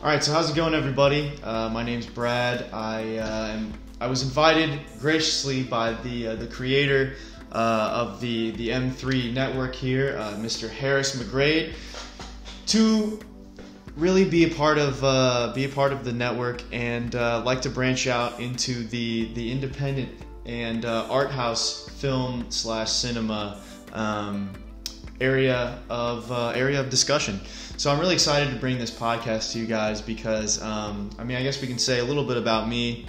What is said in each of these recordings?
All right, so how's it going, everybody? My name's Brad. I was invited graciously by the creator of the M3 network here, Mr. Harris McGrade, to really be a part of the network and like to branch out into the independent and art house film / cinema area of discussion. So I'm really excited to bring this podcast to you guys because I guess we can say a little bit about me.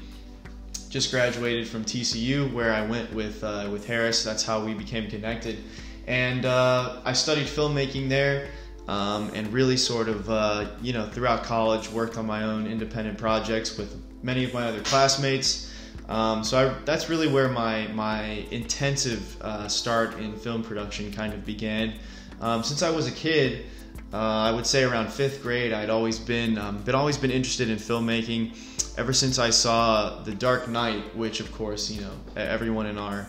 Just graduated from TCU, where I went with Harris. That's how we became connected, and I studied filmmaking there, and really sort of throughout college worked on my own independent projects with many of my other classmates. That's really where my intensive start in film production kind of began. Since I was a kid, I would say around 5th grade, I'd always been interested in filmmaking. Ever since I saw The Dark Knight, which of course everyone in our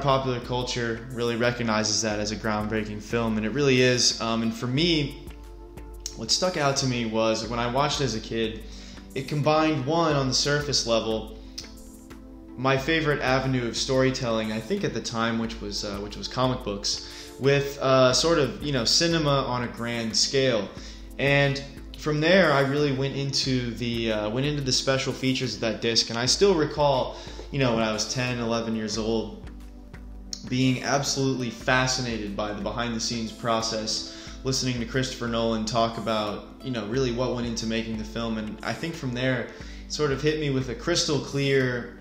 popular culture really recognizes that as a groundbreaking film, and it really is. And for me, what stuck out to me was when I watched it as a kid, it combined, one, on the surface level, my favorite avenue of storytelling, I think at the time, which was comic books, with sort of cinema on a grand scale. And from there, I really went into the special features of that disc. And I still recall, when I was 10, 11 years old, being absolutely fascinated by the behind-the-scenes process, listening to Christopher Nolan talk about, really what went into making the film. And I think from there, it sort of hit me with a crystal clear,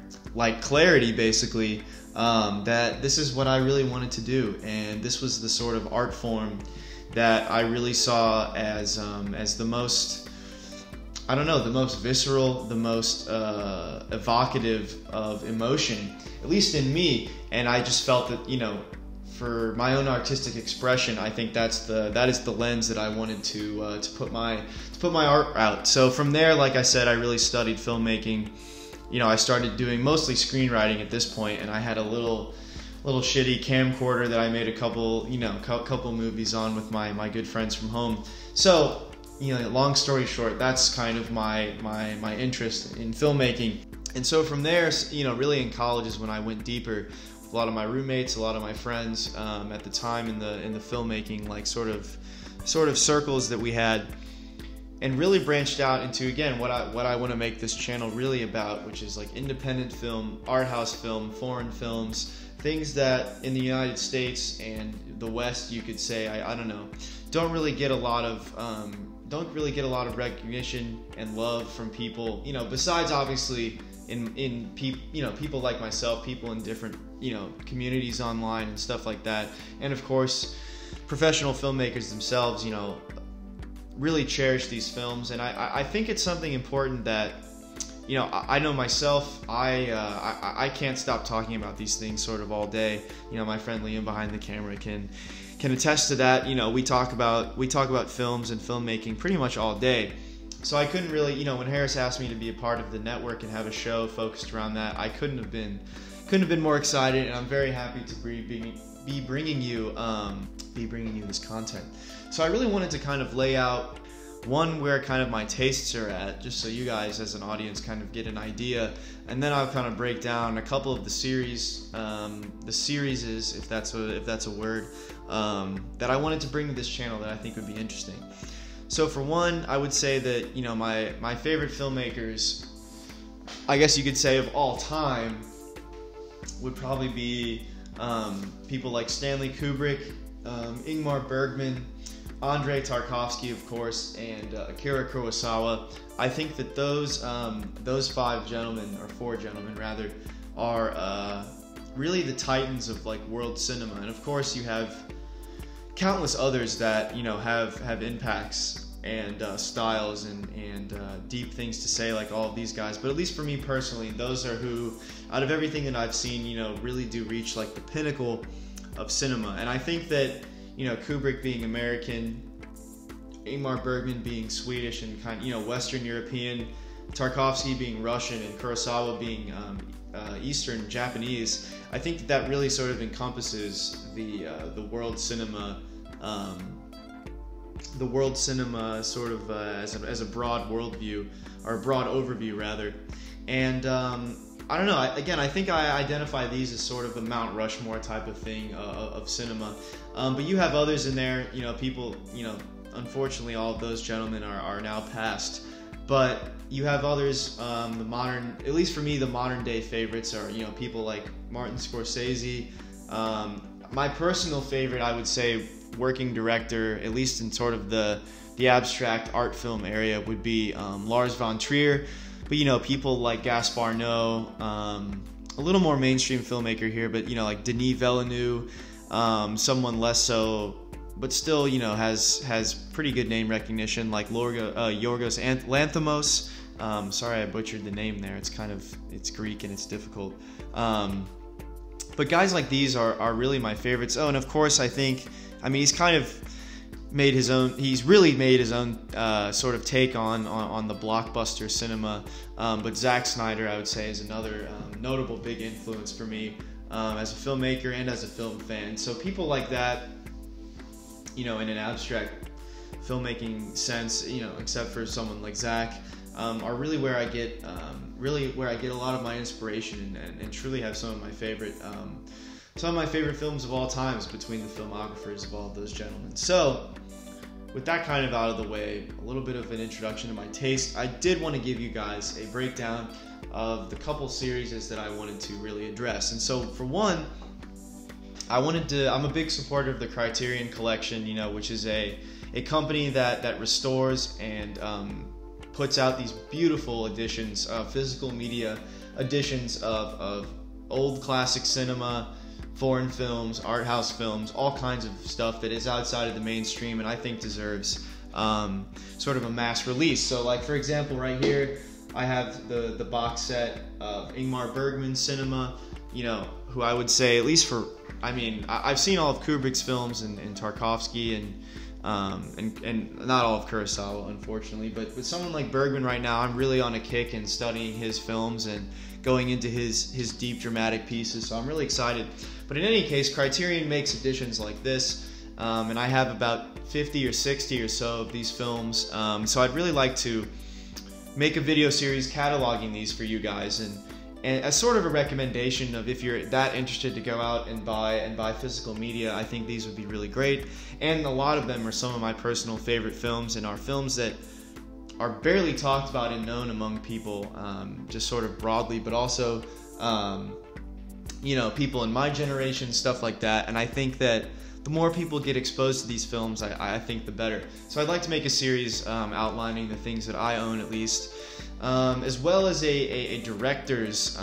clarity, basically, that this is what I really wanted to do. And this was the sort of art form that I really saw as the most, the most visceral, the most evocative of emotion, at least in me. And I just felt that, for my own artistic expression, I think that is the lens that I wanted to put my art out. So from there, like I said, I really studied filmmaking. I started doing mostly screenwriting at this point, and I had a little shitty camcorder that I made a couple movies on with my good friends from home. So, long story short, that's kind of my interest in filmmaking. And so from there, really in college is when I went deeper with a lot of my roommates, a lot of my friends at the time in the filmmaking sort of circles that we had, and really branched out into, again, what I want to make this channel really about, which is independent film, art house film, foreign films, things that in the United States and the West, you could say, don't really get a lot of recognition and love from people, besides obviously in people like myself, people in different communities online and stuff like that, and of course professional filmmakers themselves really cherish these films. And I think it's something important that I know myself, I can't stop talking about these things sort of all day. My friend Liam behind the camera can attest to that. We talk about films and filmmaking pretty much all day. So I couldn't really, when Harris asked me to be a part of the network and have a show focused around that, I couldn't have been more excited, and I'm very happy to be bringing you this content. So I really wanted to kind of lay out, one, where kind of my tastes are at, just so you guys as an audience kind of get an idea, and then I'll kind of break down a couple of the series, if that's a word, that I wanted to bring to this channel that I think would be interesting. So for one, I would say that my favorite filmmakers, I guess you could say, of all time, would probably be people like Stanley Kubrick, Ingmar Bergman, Andrei Tarkovsky, of course, and Akira Kurosawa. I think that those 4 gentlemen rather, are really the titans of world cinema. And of course, you have countless others that have impacts and styles and deep things to say, like all of these guys. But at least for me personally, those are who, out of everything that I've seen, really do reach the pinnacle of cinema. And I think that Kubrick being American, Ingmar Bergman being Swedish and kind of Western European, Tarkovsky being Russian, and Kurosawa being Eastern Japanese, I think that really sort of encompasses the world cinema the world cinema sort of as a broad worldview, or a broad overview rather. And I don't know, I think I identify these as sort of a Mount Rushmore type of thing of cinema. But you have others in there, people, unfortunately all of those gentlemen are now passed. But you have others, the modern, at least for me, the modern day favorites are, people like Martin Scorsese. My personal favorite, I would say, working director, at least in sort of the abstract art film area, would be Lars von Trier. But people like Gaspar Noé, a little more mainstream filmmaker here, but like Denis Villeneuve, someone less so, but still has pretty good name recognition, like Yorgos Lanthimos. Sorry I butchered the name there. It's Greek and it's difficult. But guys like these are really my favorites. Oh, and of course he's kind of made his own. He's really made his own sort of take on the blockbuster cinema. But Zack Snyder, I would say, is another notable big influence for me as a filmmaker and as a film fan. So people like that, in an abstract filmmaking sense, except for someone like Zack, are really where I get a lot of my inspiration and truly have some of my favorite films of all times between the filmographers of all of those gentlemen. So, with that kind of out of the way, a little bit of an introduction to my taste, I did want to give you guys a breakdown of the couple series that I wanted to really address. And so, for one, I'm a big supporter of the Criterion Collection, which is a company that restores and puts out these beautiful editions, physical media editions of old classic cinema, foreign films, art house films, all kinds of stuff that is outside of the mainstream and I think deserves sort of a mass release. So like, for example, right here, I have the box set of Ingmar Bergman's cinema, who I would say, at least I've seen all of Kubrick's films and Tarkovsky and not all of Kurosawa, unfortunately, but with someone like Bergman right now, I'm really on a kick in studying his films and going into his deep dramatic pieces, so I'm really excited. But in any case, Criterion makes editions like this, and I have about 50 or 60 or so of these films, so I'd really like to make a video series cataloging these for you guys, and as sort of a recommendation of if you're that interested to go out and buy physical media, I think these would be really great. And a lot of them are some of my personal favorite films and are films that are barely talked about and known among people, just sort of broadly, but also, people in my generation, stuff like that. And I think that the more people get exposed to these films, I think the better. So I'd like to make a series outlining the things that I own, at least, as well as a director's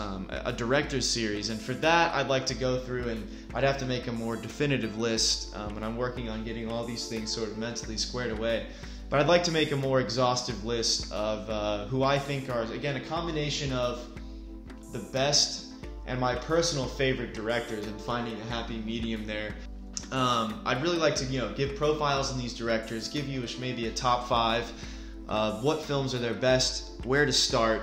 series. And for that, I'd like to go through and I'd have to make a more definitive list, and I'm working on getting all these things sort of mentally squared away. But I'd like to make a more exhaustive list of who I think are, again, a combination of the best and my personal favorite directors, and finding a happy medium there. I'd really like to, give profiles on these directors, give you maybe a top 5 of what films are their best, where to start,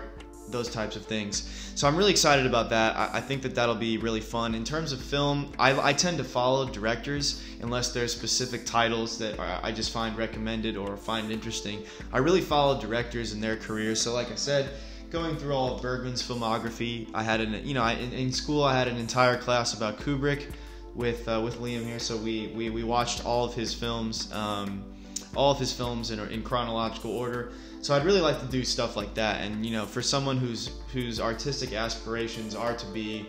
those types of things. So I'm really excited about that. I think that that'll be really fun. In terms of film, I tend to follow directors unless there's specific titles that I just find recommended or find interesting. I really follow directors and their careers. So like I said, going through all of Bergman's filmography, I had in school I had an entire class about Kubrick with Liam here. So we watched all of his films. In chronological order. So I'd really like to do stuff like that, and for someone whose artistic aspirations are to be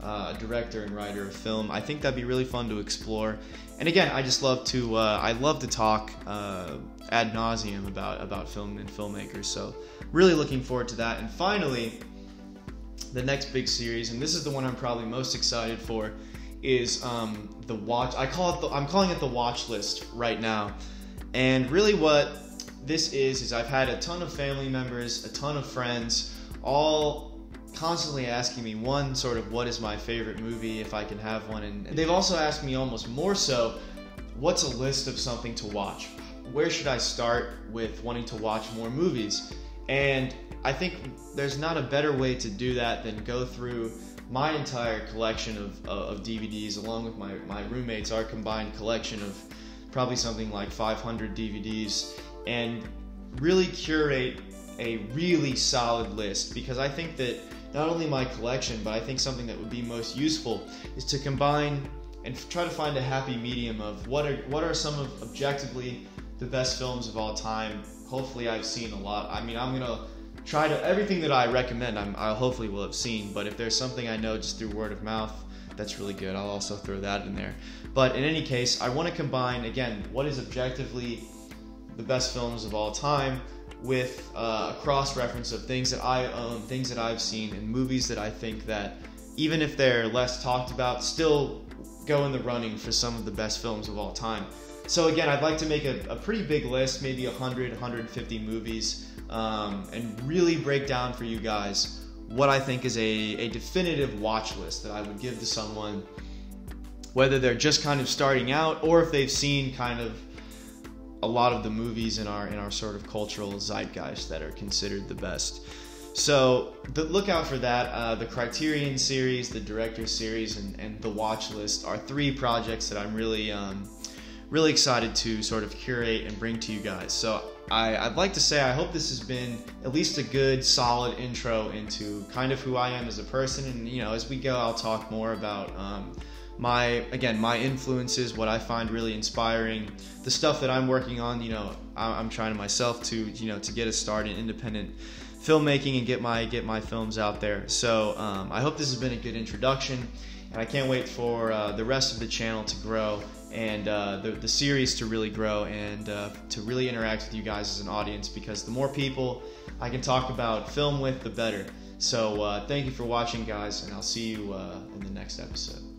a director and writer of film, I think that'd be really fun to explore. And again, I just love to I love to talk ad nauseum about film and filmmakers. So really looking forward to that. And finally, the next big series, and this is the one I'm probably most excited for, is the watch. I'm calling it the watch list right now. And really what this is I've had a ton of family members, a ton of friends, all constantly asking me, one, sort of what is my favorite movie, if I can have one, and they've also asked me almost more so, what's a list of something to watch? Where should I start with wanting to watch more movies? And I think there's not a better way to do that than go through my entire collection of DVDs, along with my roommates, our combined collection of probably something like 500 DVDs, and really curate a really solid list, because I think that not only my collection, but I think something that would be most useful is to combine and try to find a happy medium of what are some of objectively the best films of all time. Hopefully I've seen a lot. I mean, I'm gonna try to, everything that I recommend I hopefully will have seen, but if there's something I know just through word of mouth, that's really good, I'll also throw that in there. But in any case, I want to combine, again, what is objectively the best films of all time with a cross-reference of things that I own, things that I've seen, and movies that I think that, even if they're less talked about, still go in the running for some of the best films of all time. So again, I'd like to make a pretty big list, maybe 100, 150 movies, and really break down for you guys what I think is a definitive watch list that I would give to someone, whether they're just kind of starting out or if they've seen kind of a lot of the movies in our sort of cultural zeitgeist that are considered the best. So look out for that. The Criterion series, the Director series, and the watch list are 3 projects that I'm really excited to sort of curate and bring to you guys. So I'd like to say I hope this has been at least a good, solid intro into kind of who I am as a person. And as we go, I'll talk more about my influences, what I find really inspiring, the stuff that I'm working on. I'm trying myself to get a start in independent filmmaking and get my films out there. So I hope this has been a good introduction, and I can't wait for the rest of the channel to grow, and the series to really grow, and to really interact with you guys as an audience, because the more people I can talk about film with, the better. So thank you for watching, guys, and I'll see you in the next episode.